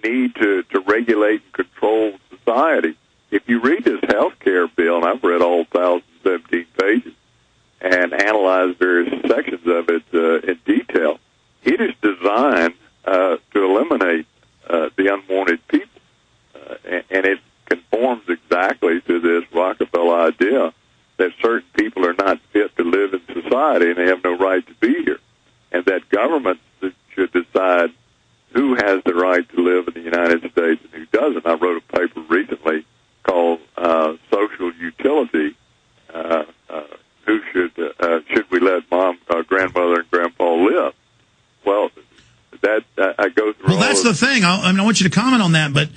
the need to regulate and control society. If you read this health care bill, and I've read all 1,017 pages and analyzed various sections of it in detail, it is designed to eliminate the unwanted people. And it conforms exactly to this Rockefeller idea that certain people are not fit to live in society and they have no right to be here, and that governments should decide who has the right to live in the United States and who doesn't. I wrote a paper recently called Social Utility. Who should we let mom, grandmother, and grandpa live? Well, that I go through. Well, that's the thing. I want you to comment on that, but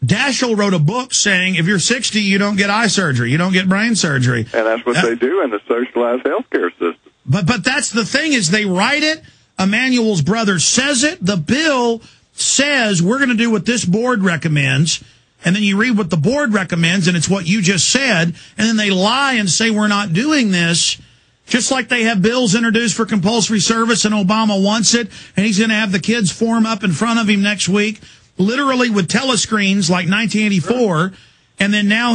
Daschle wrote a book saying if you're 60, you don't get eye surgery, you don't get brain surgery. And that's what they do in the socialized healthcare system. But that's the thing, is they write it, Emanuel's brother says it, the bill says we're going to do what this board recommends, and then you read what the board recommends, and it's what you just said, and then they lie and say we're not doing this, just like they have bills introduced for compulsory service, and Obama wants it, and he's going to have the kids form up in front of him next week, literally with telescreens like 1984, and then now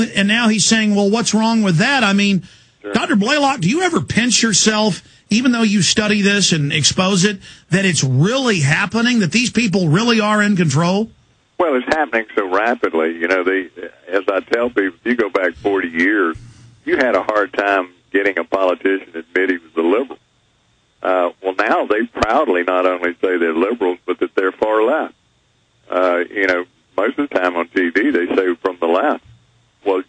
he's saying, well, what's wrong with that? I mean, sure. Dr. BlayLock, do you ever pinch yourself, even though you study this and expose it, that it's really happening, that these people really are in control? Well, it's happening so rapidly. You know, as I tell people, if you go back 40 years, you had a hard time getting a politician to admit he was a liberal. Well, now they proudly not only say they're liberals, but that they're far left. You know, most of the time on TV, they say from the left. Well,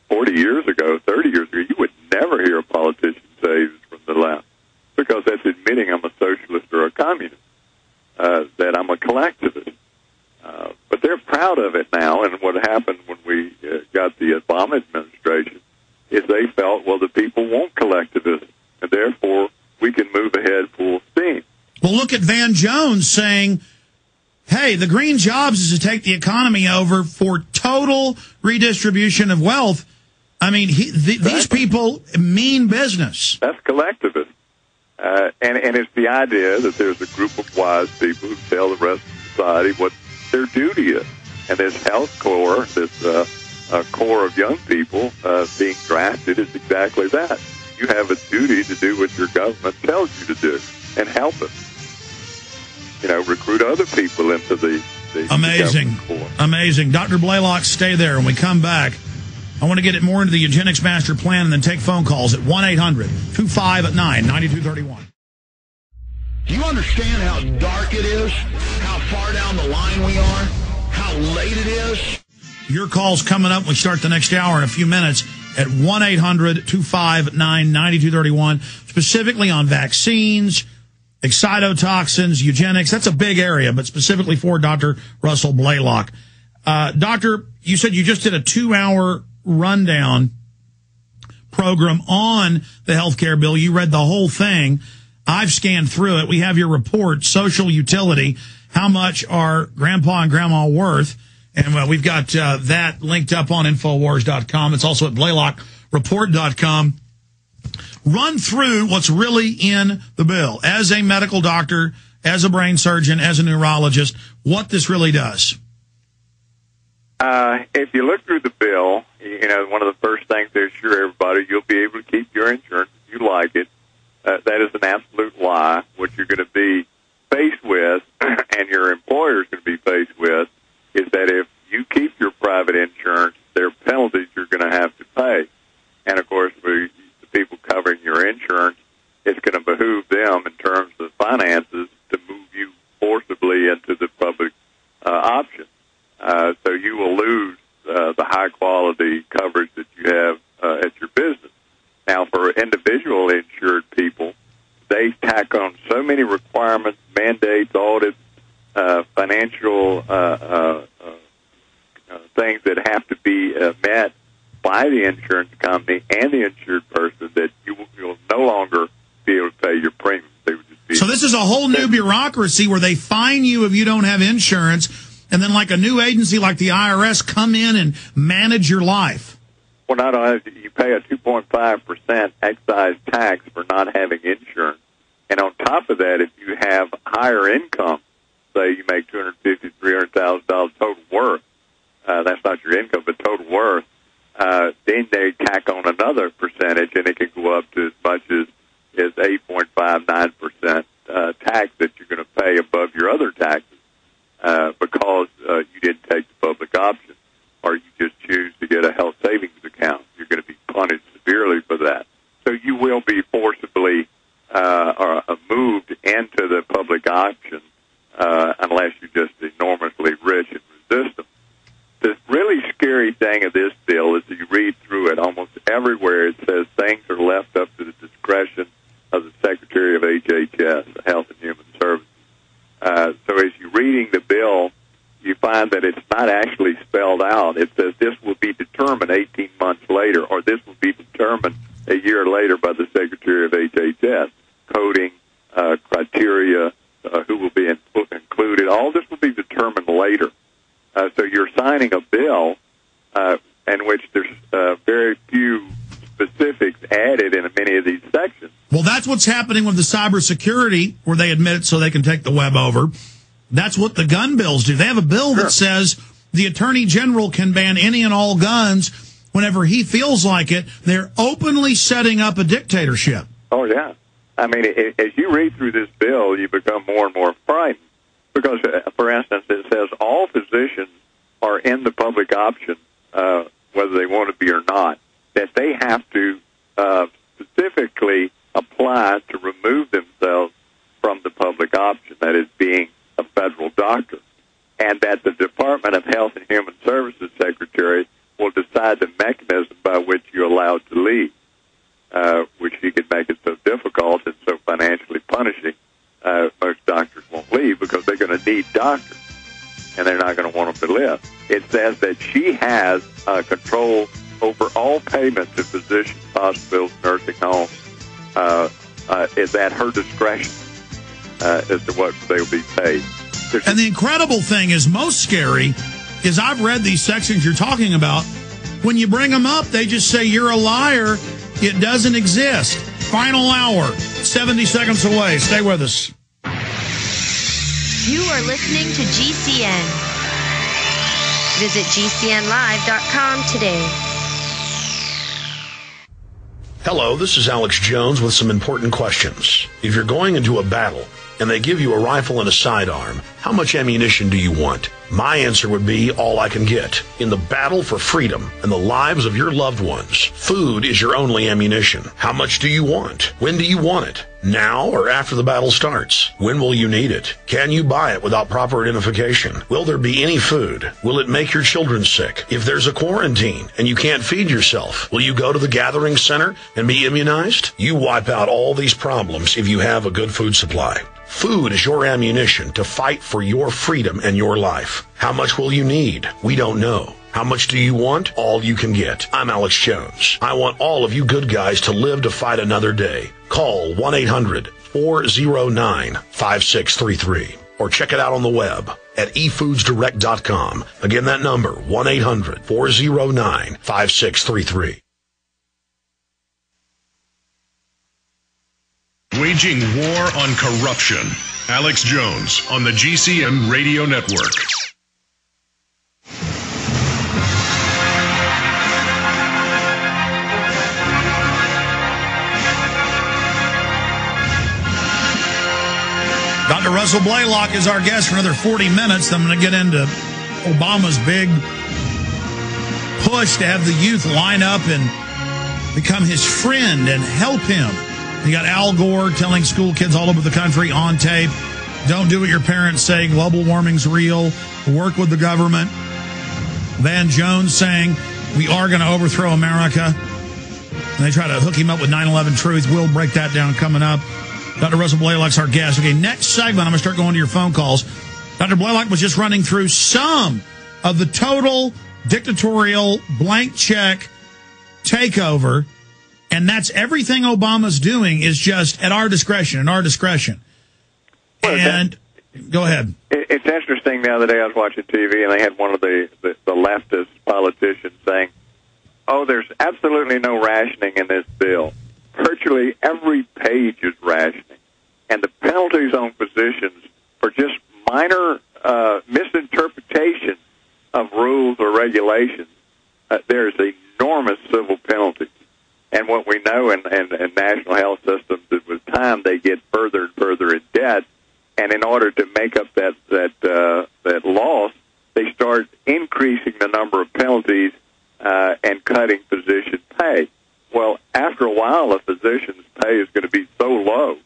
40 years ago, 30 years ago, you would never hear a politician say he was from the left, because that's admitting I'm a socialist or a communist, that I'm a collectivist. But they're proud of it now, and what happened when we got the Obama administration is they felt, well, the people want collectivism, and therefore we can move ahead full steam. Well, look at Van Jones saying, hey, the green jobs is to take the economy over for total redistribution of wealth. I mean, these people mean business. That's collectivism. And it's the idea that there's a group of wise people who tell the rest of society what their duty is. And this health core, this core of young people being drafted is exactly that. You have a duty to do what your government tells you to do and help it. You know, recruit other people into the amazing, amazing. Dr. BlayLock, stay there. When we come back, I want to get it more into the eugenics master plan and then take phone calls at 1-800-259-9231. Do you understand how dark it is? How far down the line we are? How late it is? Your call's coming up. We start the next hour in a few minutes at 1-800-259-9231, specifically on vaccines, excitotoxins, eugenics. That's a big area, but specifically for Dr. Russell BlayLock. Doctor, you said you just did a 2-hour rundown program on the healthcare bill. You read the whole thing. I've scanned through it. We have your report, Social Utility, how much are grandpa and grandma worth? And we've got that linked up on Infowars.com. It's also at BlayLockReport.com. Run through what's really in the bill as a medical doctor, as a brain surgeon, as a neurologist, what this really does. If you look through the bill, you know, one of the first things to assure everybody you'll be able to keep your insurance if you like it. That is an absolute lie. What you're going to be faced with, and your employer is going to be faced with, is that if you keep your private insurance, there are penalties you're going to have to pay. And, of course, the people covering your insurance, it's going to behoove them in terms of finances to move you forcibly into the public option. So you will lose the high-quality coverage that you have at your business. Now, for individual insured people, they tack on so many requirements, mandates, audits, financial things that have to be met by the insurance company and the insured person that you'll no longer be able to pay your premiums. They would just be so this is a whole new bureaucracy where they fine you if you don't have insurance, and then like a new agency like the IRS come in and manage your life. Well, not only you pay a 2.5% excise tax for not having insurance, and on top of that, if you have higher income, say you make $250,000, because you didn't take the public option, or you just choose to get a health savings account. You're going to be punished severely for that. So you will be forcibly moved into the public option unless you're just enormously rich and resist them. The really scary thing of this bill is that you read through it, almost everywhere it says things are left up to the discretion of the Secretary of HHS, Health and Human Services. So as you're reading the bill, you find that it's not actually spelled out. It says this will be determined 18 months later, or this will be determined a year later by the Secretary of HHS. Coding, criteria, who will be included, all this will be determined later. So you're signing a bill in which there's very few specifics added in many of these sections. Well, that's what's happening with the cybersecurity, where they admit it so they can take the web over. That's what the gun bills do. They have a bill that says the Attorney General can ban any and all guns whenever he feels like it. They're openly setting up a dictatorship. Oh, yeah. I mean, as you read through this bill, you become more and more frightened. Because, for instance, it says all physicians are in the public option, whether they want to be or not, that they have to specifically apply to remove themselves from the public option, that is, being a federal doctor, and that the Department of Health and Human Services Secretary will decide the mechanism by which you're allowed to leave, which he could make it so difficult and so financially punishing. Most doctors won't leave because they're going to need doctors, and they're not going to want them to live. It says that she has control over all payments to physicians, hospitals, nursing homes. Is at her discretion as to what they will be paid. And the incredible thing is, most scary, is I've read these sections you're talking about. When you bring them up, they just say, you're a liar. It doesn't exist. Final hour, 70 seconds away. Stay with us. You are listening to GCN. Visit GCNlive.com today. Hello, this is Alex Jones with some important questions. If you're going into a battle and they give you a rifle and a sidearm, how much ammunition do you want? My answer would be all I can get. In the battle for freedom and the lives of your loved ones, food is your only ammunition. How much do you want? When do you want it? Now or after the battle starts? When will you need it? Can you buy it without proper identification? Will there be any food? Will it make your children sick? If there's a quarantine and you can't feed yourself, will you go to the gathering center and be immunized? You wipe out all these problems if you have a good food supply. Food is your ammunition to fight for your freedom and your life. How much will you need? We don't know. How much do you want? All you can get. I'm Alex Jones. I want all of you good guys to live to fight another day. Call 1-800-409-5633 or check it out on the web at efoodsdirect.com. Again, that number, 1-800-409-5633. Waging war on corruption. Alex Jones on the GCN Radio Network. Dr. Russell BlayLock is our guest for another 40 minutes. I'm going to get into Obama's big push to have the youth line up and become his friend and help him. You got Al Gore telling school kids all over the country on tape, don't do what your parents say, global warming's real, work with the government. Van Jones saying, we are going to overthrow America. And they try to hook him up with 9/11 truth. We'll break that down coming up. Dr. Russell BlayLock's our guest. Okay, next segment, I'm going to start going to your phone calls. Dr. BlayLock was just running through some of the total dictatorial blank check takeover. And that's everything Obama's doing is just at our discretion, Well, and go ahead. It's interesting. The other day I was watching TV, and they had one of the leftist politicians saying, oh, there's absolutely no rationing in this bill. Virtually every page is rationing. And the penalties on physicians for just minor misinterpretation of rules or regulations, there's enormous civil penalties. And what we know in national health systems is with time they get further and further in debt. And in order to make up that that lost, they start increasing the number of penalties and cutting physician pay. Well, after a while, a physician's pay is going to be so low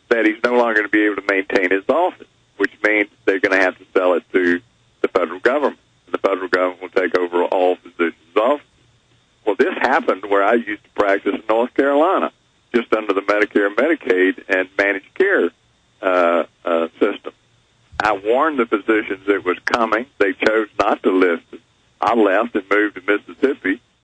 that he's no longer going to be able to maintain his office, which means they're going to have to sell it to the federal government. The federal government will take over all physicians' offices. Well, this happened where I used to practice in North Carolina, just under the Medicare, Medicaid, and managed care system. I warned the physicians it was coming. They chose not to list it. I left and moved to Mississippi